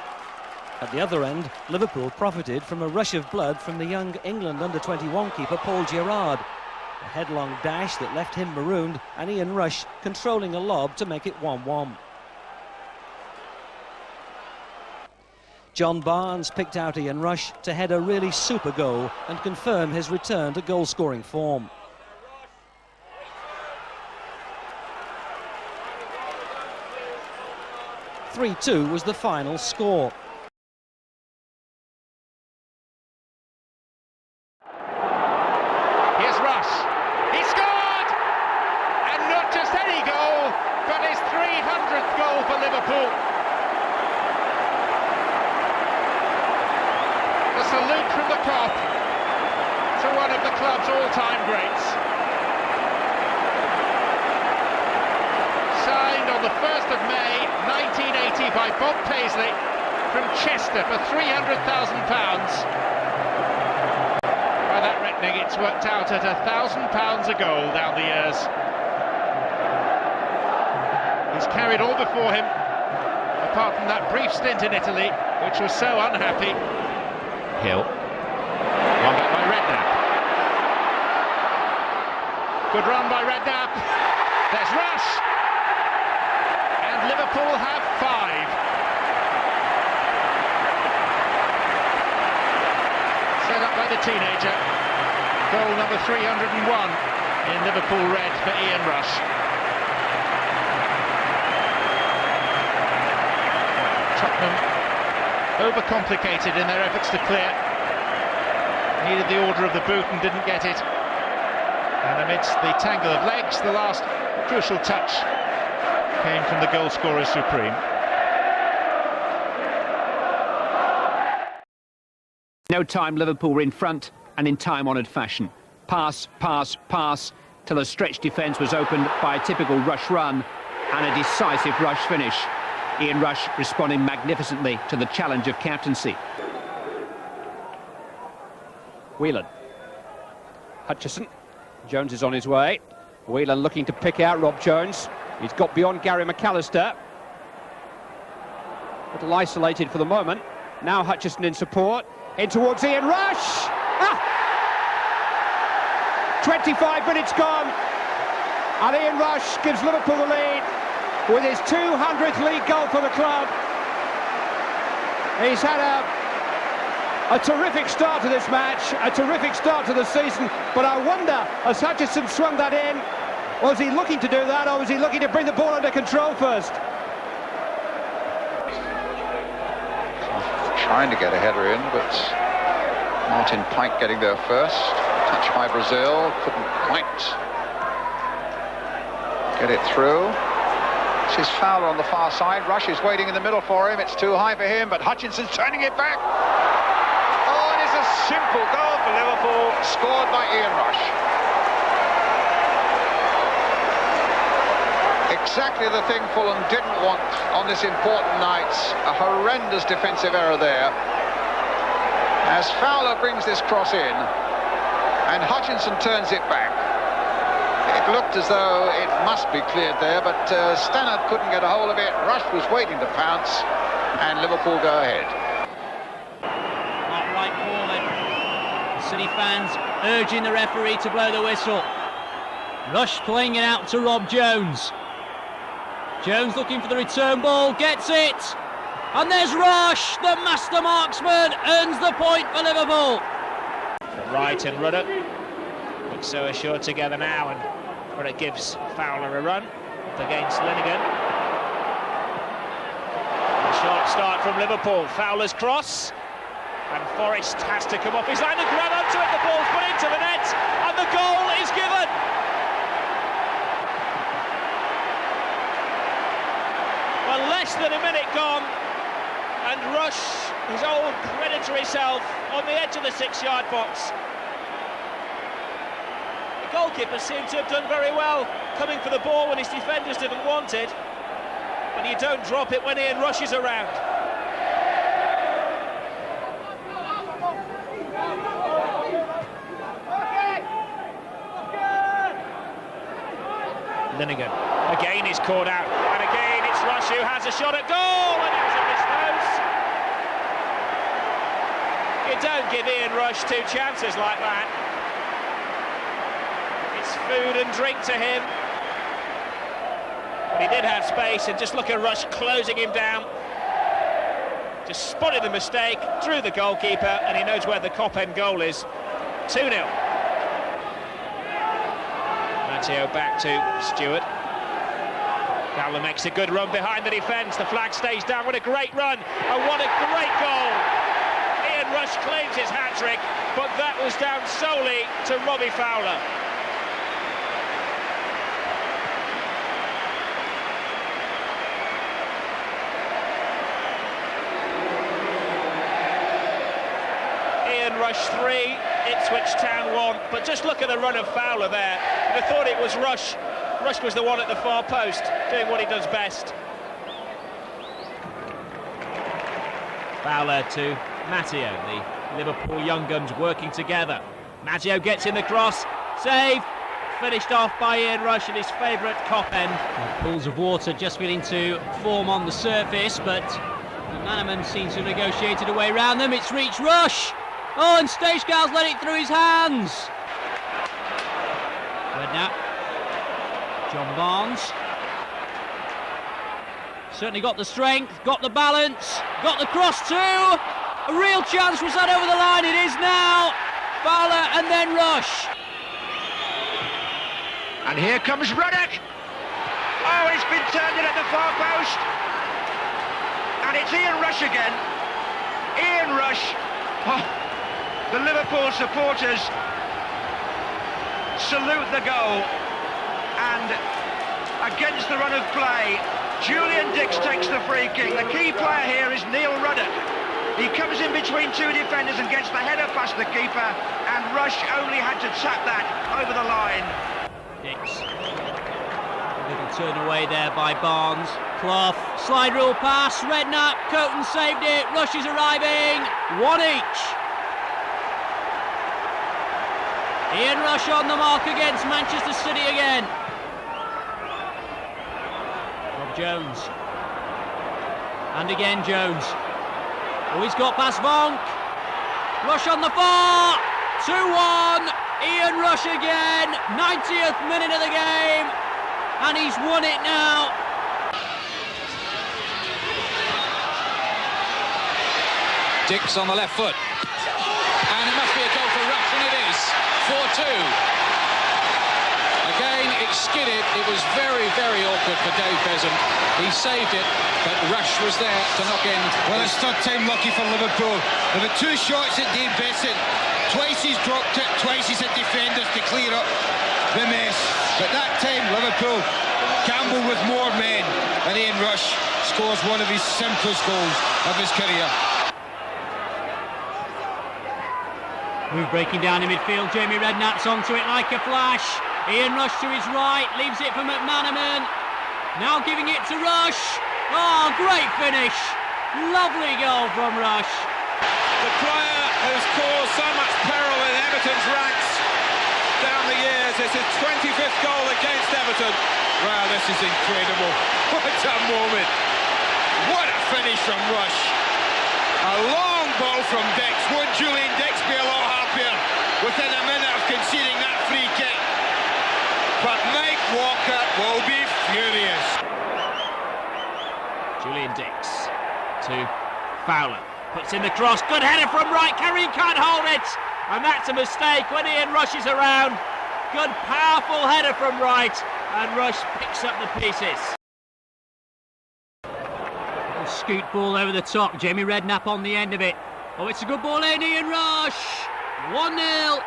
At the other end, Liverpool profited from a rush of blood from the young England under-21 keeper Paul Gerrard. A headlong dash that left him marooned, and Ian Rush controlling a lob to make it 1-1. John Barnes picked out Ian Rush to head a really super goal and confirm his return to goal-scoring form. "3-2 was the final score. Here's Rush. He scored! And not just any goal, but his 300th goal for Liverpool. The salute from the Kop to one of the club's all-time greats. Signed on the 1st of May 1980 by Bob Paisley from Chester for £300,000. By that reckoning, it's worked out at £1,000 a goal down the years. He's carried all before him, apart from that brief stint in Italy, which was so unhappy. Hill. One back by Redknapp. Good run by Redknapp. There's Rush. And Liverpool have 5. Set up by the teenager. Goal number 301 in Liverpool red for Ian Rush. Tottenham overcomplicated in their efforts to clear. Needed the order of the boot and didn't get it. And amidst the tangle of legs, the last crucial touch came from the goal scorer supreme. No time, Liverpool were in front and in time-honoured fashion. Pass, pass, pass, till a stretched defence was opened by a typical Rush run and a decisive Rush finish. Ian Rush responding magnificently to the challenge of captaincy. Whelan. Hutchison. Jones is on his way. Whelan looking to pick out Rob Jones. He's got beyond Gary McAllister. A little isolated for the moment. Now Hutchison in support. In towards Ian Rush! 25 minutes gone. And Ian Rush gives Liverpool the lead with his 200th league goal for the club. He's had a A terrific start to this match, a terrific start to the season, but I wonder, as Hutchinson swung that in, was he looking to do that, or was he looking to bring the ball under control first? Trying to get a header in, but Martin Pike getting there first. Touch by Brazil, couldn't quite get it through. This is Fowler on the far side. Rush is waiting in the middle for him. It's too high for him, but Hutchinson's turning it back. Oh, it is a simple goal for Liverpool, scored by Ian Rush. Exactly the thing Fulham didn't want on this important night. A horrendous defensive error there. As Fowler brings this cross in, and Hutchinson turns it back. It looked as though it must be cleared there, but Stannard couldn't get a hold of it. Rush was waiting to pounce, and Liverpool go ahead. Right ball then. The City fans urging the referee to blow the whistle. Rush playing it out to Rob Jones. Jones looking for the return ball, gets it. And there's Rush, the master marksman, earns the point for Liverpool. Wright and Ruddock look so assured together now, and Ruddock gives Fowler a run up against Linnigan. A sharp start from Liverpool. Fowler's cross, and Forrest has to come off his line and grab onto it. The ball's put into the net, and the goal is given. Well, less than a minute gone, and Rush, his old predatory self, on the edge of the 6-yard box. The goalkeeper seemed to have done very well coming for the ball when his defenders didn't want it, but you don't drop it when Ian Rush is around. Linnigan again is caught out, and again it's Rush who has a shot at goal, and it was a missed nose. You don't give Ian Rush 2 chances like that. It's food and drink to him. But he did have space, and just look at Rush closing him down. Just spotted the mistake, drew the goalkeeper, and he knows where the Cop-End goal is. 2-0. Matteo back to Stewart. Fowler makes a good run behind the defence. The flag stays down. What a great run, and what a great goal. Ian Rush claims his hat-trick, but that was down solely to Robbie Fowler. Ian Rush 3, Ipswich Town 1, but just look at the run of Fowler there. I thought it was Rush. Rush was the one at the far post, doing what he does best. Fowler to Matteo, the Liverpool young guns working together. Matteo gets in the cross, save, finished off by Ian Rush in his favourite Cop-End. Pools of water just beginning to form on the surface, but McManaman seems to have negotiated a way around them. It's reached Rush. Oh, and Stagegal's let it through his hands. Redknapp. John Barnes. Certainly got the strength, got the balance, got the cross too. A real chance was that over the line. It is now. Fowler and then Rush. And here comes Ruddock. Oh, it's been turned in at the far post. And it's Ian Rush again. Ian Rush. Oh, the Liverpool supporters salute the goal. And against the run of play, Julian Dix takes the free kick. The key player here is Neil Ruddock. He comes in between 2 defenders and gets the header past the keeper, and Rush only had to tap that over the line. Dix. A little turn away there by Barnes. Clough, slide rule pass, Redknapp, Coton saved it, Rush is arriving, 1 each. Ian Rush on the mark against Manchester City again. Rob Jones. And again Jones. Oh, he's got past Vonk. Rush on the far. 2-1. Ian Rush again. 90th minute of the game. And he's won it now. Dix on the left foot. 2. Again, it skidded. It was very, very awkward for Dave Besom. He saved it, but Rush was there to knock in. Well, it's third time lucky for Liverpool. There were 2 shots at Dave Besom. Twice he's dropped it, twice he's had defenders to clear up the mess. But that time, Liverpool, Campbell with more men, and Ian Rush scores one of his simplest goals of his career. Move breaking down in midfield, Jamie Redknapp's onto it like a flash. Ian Rush to his right, leaves it for McManaman. Now giving it to Rush. Oh, great finish. Lovely goal from Rush. The player who's caused so much peril in Everton's ranks down the years. It's his 25th goal against Everton. Wow, this is incredible. What a moment. What a finish from Rush. A long ball from Dix. Won't Julian Dix be a lot happier within a minute of conceding that free kick? But Mike Walker will be furious. Julian Dix to Fowler. Puts in the cross. Good header from Wright. Kareem can't hold it. And that's a mistake when Ian Rush is around. Good, powerful header from Wright. And Rush picks up the pieces. Little scoot ball over the top. Jamie Redknapp on the end of it. Oh, it's a good ball in. Ian Rush. 1-0.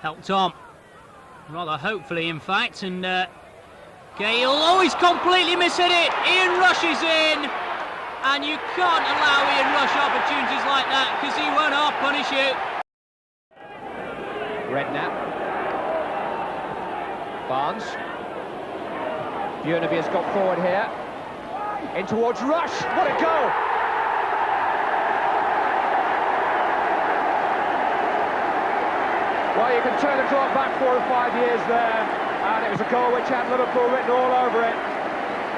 Helped on. Rather hopefully, in fact. And Gale. Oh, he's completely mishit it. Ian Rush is in. And you can't allow Ian Rush opportunities like that because he won't half-punish you. Redknapp. Barnes. Bjornaby has got forward here. In towards Rush. What a goal! Well, you can turn the clock back 4 or 5 years there. And it was a goal which had Liverpool written all over it.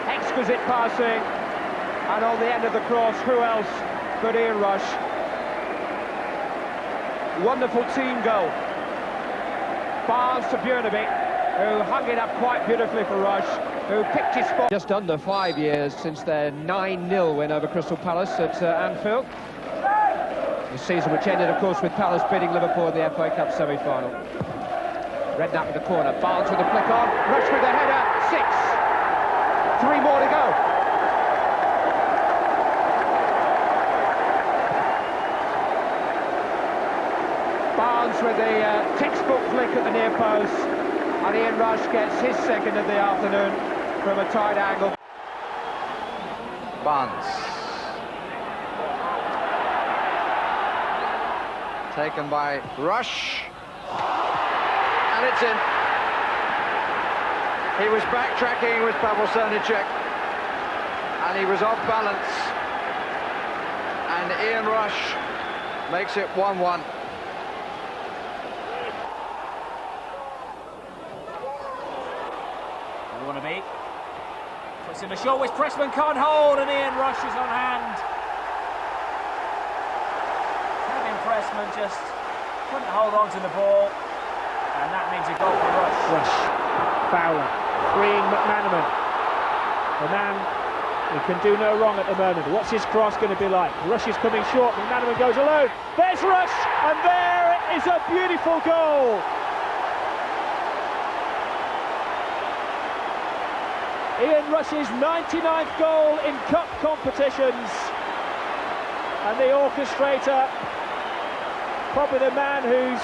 Exquisite passing. And on the end of the cross, who else but Ian Rush? Wonderful team goal. Barnes to Bjornaby, who hung it up quite beautifully for Rush, who picked his spot. Just under 5 years since their 9-0 win over Crystal Palace at Anfield. The season which ended, of course, with Palace beating Liverpool in the FA Cup semi-final. Redknapp in the corner, Barnes with a flick on, Rush with a header, 6. 3 more to go. Barnes with the textbook flick at the near post, and Ian Rush gets his second of the afternoon from a tight angle. Barnes. Taken by Rush. And it's in. He was backtracking with Pavel Srnicek, and he was off balance. And Ian Rush makes it 1-1. Puts in the shot which Pressman can't hold, and Ian Rush is on hand. Kevin Pressman just couldn't hold on to the ball, and that means a goal for Rush. Rush, Fowler, freeing McManaman. The man who can do no wrong at the moment. What's his cross going to be like? Rush is coming short, McManaman goes alone. There's Rush, and there is a beautiful goal. Ian Rush's 99th goal in cup competitions, and the orchestrator, probably the man who's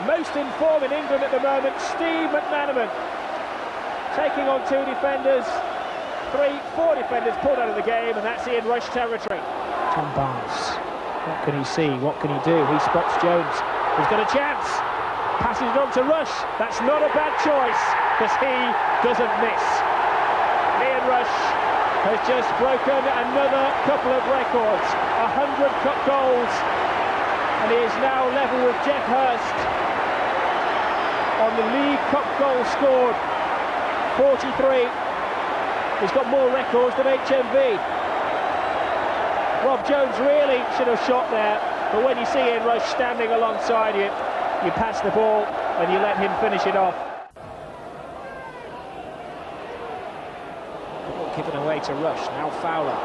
most in form in England at the moment, Steve McManaman, taking on 2 defenders, 4 defenders pulled out of the game, and that's Ian Rush territory. Tom Barnes, what can he see, what can he do? He spots Jones, he's got a chance, passes it on to Rush. That's not a bad choice, because he doesn't miss. Ian Rush has just broken another couple of records, 100 cup goals, and he is now level with Jeff Hurst on the League Cup goals scored, 43. He's got more records than HMV. Rob Jones really should have shot there, but when you see Ian Rush standing alongside you, you pass the ball and you let him finish it off. Given away to Rush, now Fowler.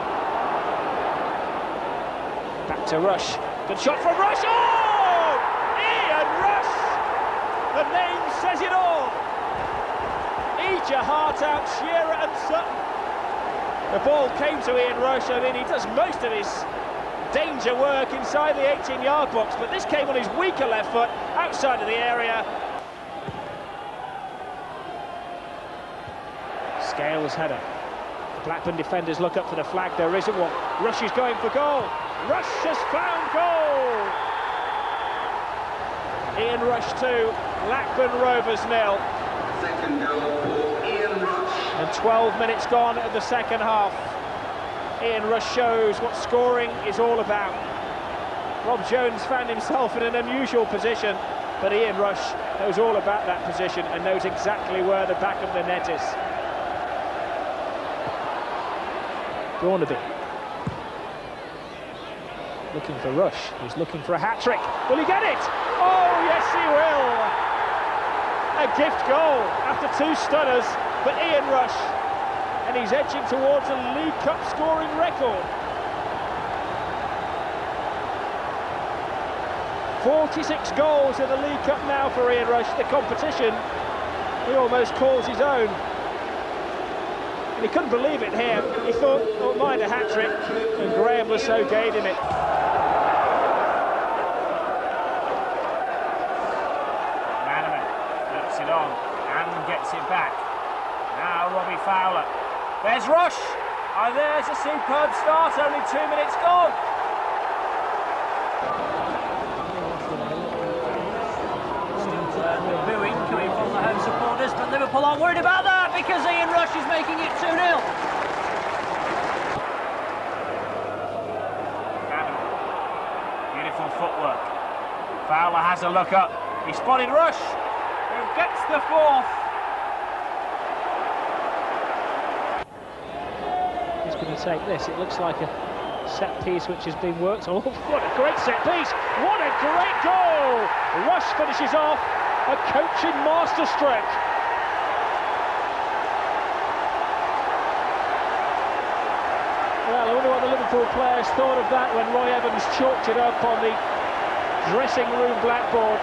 Back to Rush, good shot from Rush, oh! Ian says it all. Eat your heart out, Shearer and Sutton. The ball came to Ian Rush. I mean, he does most of his danger work inside the 18-yard box, but this came on his weaker left foot, outside of the area. Scales header. The Blackburn defenders look up for the flag. There isn't one. Rush is going for goal. Rush has found goal. Ian Rush 2, Blackburn Rovers 0. Second goal for Ian Rush. And 12 minutes gone of the second half. Ian Rush shows what scoring is all about. Rob Jones found himself in an unusual position, but Ian Rush knows all about that position and knows exactly where the back of the net is. Dornaby looking for Rush. He's looking for a hat-trick. Will he get it? Oh, yes, he will. A gift goal after 2 stunners for Ian Rush. And he's edging towards a League Cup scoring record. 46 goals in the League Cup now for Ian Rush. The competition he almost calls his own. And he couldn't believe it here. He thought, oh, mind a hat-trick, and Graham was so gay in it. Manaman flips it on and gets it back. Now Robbie Fowler. There's Rush. Oh, there's a superb start, only 2 minutes gone. The booing coming from the home supporters, but Liverpool aren't worried about that because Ian Rush is making it 2-0. Beautiful footwork. Fowler has a look up. He spotted Rush, who gets the 4th. He's going to take this. It looks like a set piece which has been worked on. Oh, what a great set piece! What a great goal! Rush finishes off a coaching masterstroke. Well, I wonder what the Liverpool players thought of that when Roy Evans chalked it up on the dressing room blackboard.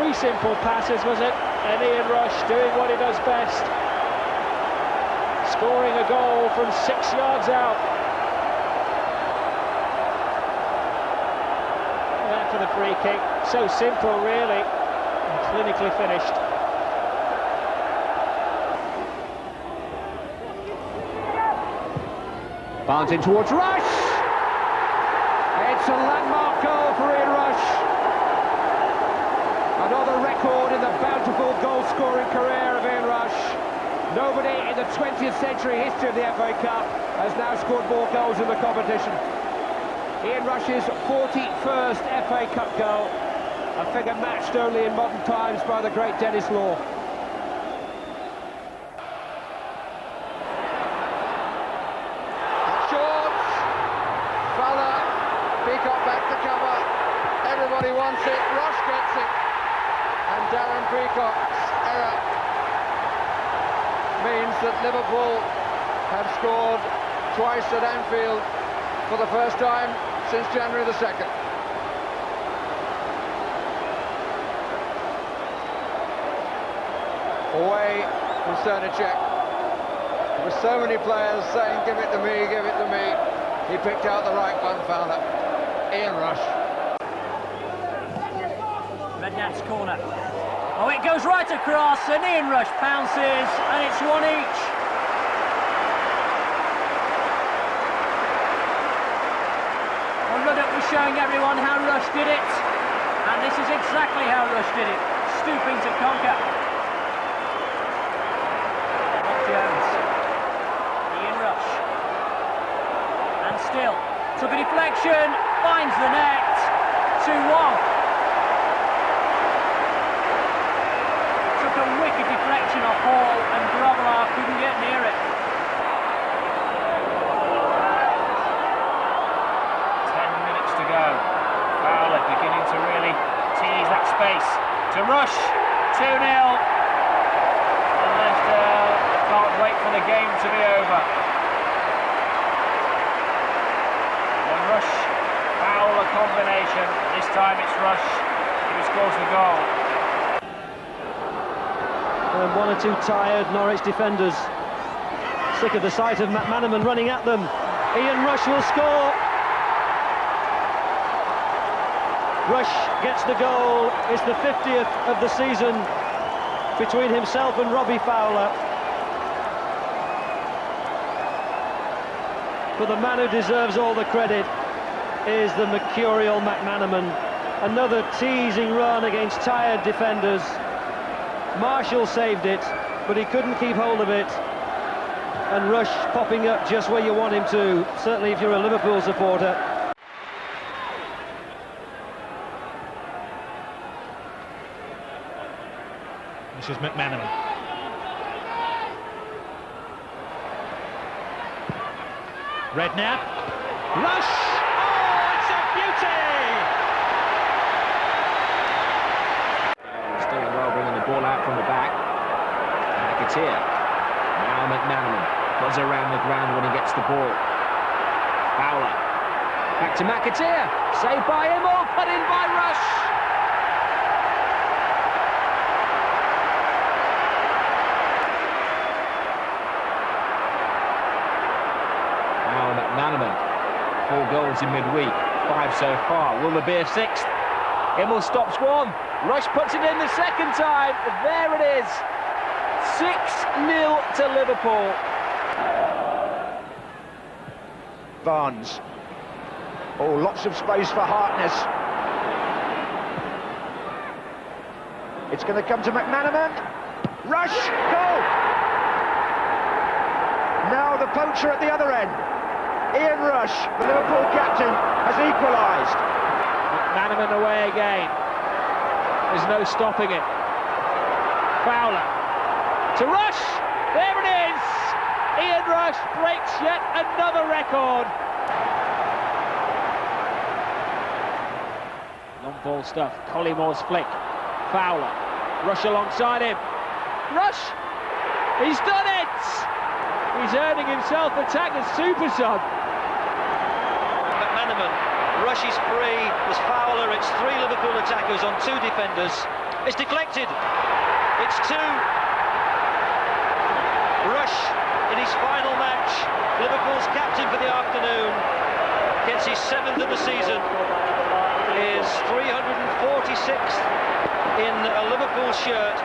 3 simple passes, was it? And Ian Rush doing what he does best. Scoring a goal from 6 yards out. That for the free kick. So simple, really, and clinically finished. Barnes in towards Rush. It's a landmark goal for Ian Rush. Another record in the bountiful goal-scoring career of Ian Rush. Nobody in the 20th century history of the FA Cup has now scored more goals in the competition. Ian Rush's 41st FA Cup goal, a figure matched only in modern times by the great Dennis Law. Short, Fowler, Peacock back to cover. Everybody wants it. Rush gets it, and Darren Peacock's error means that Liverpool have scored twice at Anfield for the first time since January the 2nd. Away from Srnicek. There were so many players saying, give it to me, give it to me. He picked out the right one, Fowler. Ian Rush. Redknapp's corner. Oh, it goes right across, and Ian Rush pounces, and it's 1 each. Well, Ruddock was showing everyone how Rush did it, and this is exactly how Rush did it, stooping to conquer. Rob Jones, Ian Rush, and still, took a deflection, finds the net, 2-1. A wicked deflection off Hall, and Grovelar couldn't get near it. 10 minutes to go. Fowler beginning to really tease that space to Rush. 2-0. And Leicester can't wait for the game to be over. The Rush Fowler combination. This time it's Rush who scores the goal. And one or two tired Norwich defenders, sick of the sight of McManaman running at them. Ian Rush will score. Rush gets the goal. It's the 50th of the season between himself and Robbie Fowler. But the man who deserves all the credit is the mercurial McManaman. Another teasing run against tired defenders. Marshall saved it, but he couldn't keep hold of it. And Rush popping up just where you want him to, certainly if you're a Liverpool supporter. This is McManaman. Redknapp. Rush! Oh, it's a beauty! He's doing well bringing the ball out from the back. McAteer. Now McManaman. Buzz around the ground when he gets the ball. Fowler. Back to McAteer. Saved by him, all put in by Rush. Now McManaman. 4 goals in midweek. 5 so far. Will there be a 6th? Immel stops one. Rush puts it in the second time. There it is. 6-0 to Liverpool. Barnes. Oh, lots of space for Hartness. It's going to come to McManaman. Rush, goal! Now the poacher at the other end. Ian Rush, the Liverpool captain, has equalised. McManaman away again. There's no stopping it. Fowler to Rush. There it is. Ian Rush breaks yet another record. Long ball stuff. Collimore's flick. Fowler. Rush alongside him. Rush. He's done it. He's earning himself attacker's super sub. McManaman. Rush is free. There's Fowler. It's 3 Liverpool attackers on 2 defenders. It's deflected. It's 2. Rush, in his final match, Liverpool's captain for the afternoon, gets his 7th of the season, is 346th in a Liverpool shirt.